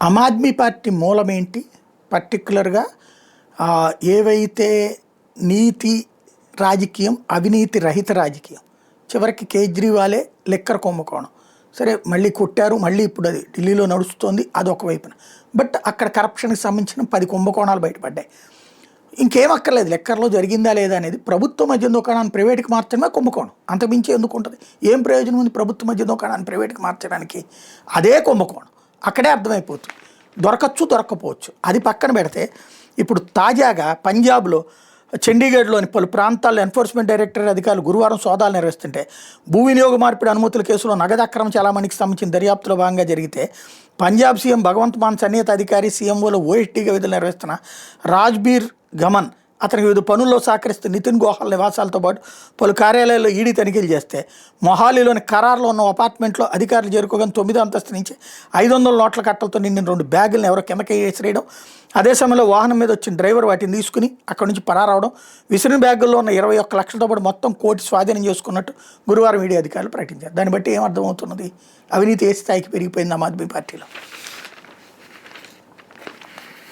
Aam Aadmi party మూలమేంటి? పర్టిక్యులర్‌గా ఏవైతే నీతి రాజకీయం, అవినీతి రహిత రాజకీయం. చివరికి కేజ్రీవాలే లిక్కర్ కుంభకోణం. సరే మళ్ళీ కొట్టారు, మళ్ళీ ఇప్పుడు అది ఢిల్లీలో నడుస్తోంది, అదొక వైపున. బట్ అక్కడ కరప్షన్‌కి సంబంధించిన 10 కుంభకోణాలు బయటపడ్డాయి. ఇంకేం అక్కర్లేదు లిక్కర్‌లో జరిగిందా లేదా అనేది. ప్రభుత్వ మద్య దుకాణాన్ని ప్రైవేట్‌కి మార్చడమే కుంభకోణం. అంతకుమించి ఎందుకుంటది? ఏం ప్రయోజనం ఉంది ప్రభుత్వ మద్య దుకాణాన్ని ప్రైవేట్‌కి మార్చడానికి? అదే కుంభకోణం. అక్కడే అర్థమైపోతుంది. దొరకచ్చు, దొరక్కపోవచ్చు. అది పక్కన పెడితే ఇప్పుడు తాజాగా పంజాబ్‌లో చండీగఢ్‌లోని పలు ప్రాంతాల్లో ఎన్ఫోర్స్మెంట్ డైరెక్టరేట్ అధికారులు గురువారం సోదాలు నిర్వహిస్తుంటే భూ వినియోగ మార్పిడి అనుమతుల కేసులో నగదు అక్రమ చలామణికి సంబంధించిన దర్యాప్తులో భాగంగా జరిగితే పంజాబ్ సీఎం భగవంత్ మాన్ సన్నిహిత అధికారి సీఎంఓలో ఓఎస్టీగా విధులు నిర్వహిస్తున్న రాజ్బీర్ గమన్ అతనికి వివిధ పనుల్లో సహకరిస్తూ నితిన్ గోహాల్ నివాసాలతో పాటు పలు కార్యాలయాల్లో ఈడీ తనిఖీలు చేస్తే మొహాలీలోని ఖరార్లో ఉన్న అపార్ట్మెంట్లో అధికారులు చేరుకోగానే 9వ అంతస్తు నుంచి 500 నోట్ల కట్టలతో నిండిన 2 బ్యాగులను ఎవరో కిందకి వేసిరేయడం, అదే సమయంలో వాహనం మీద వచ్చిన డ్రైవర్ వాటిని తీసుకుని అక్కడి నుంచి పరారవడం, విసిరిన బ్యాగుల్లో ఉన్న 21 లక్షలతో పాటు మొత్తం కోటి స్వాధీనం చేసుకున్నట్టు గురువారం ఈడీ అధికారులు ప్రకటించారు. దాన్ని బట్టి ఏమర్థమవుతున్నది? అవినీతి ఏ స్థాయికి పెరిగిపోయింది ఆమ్ ఆద్మీ పార్టీలో.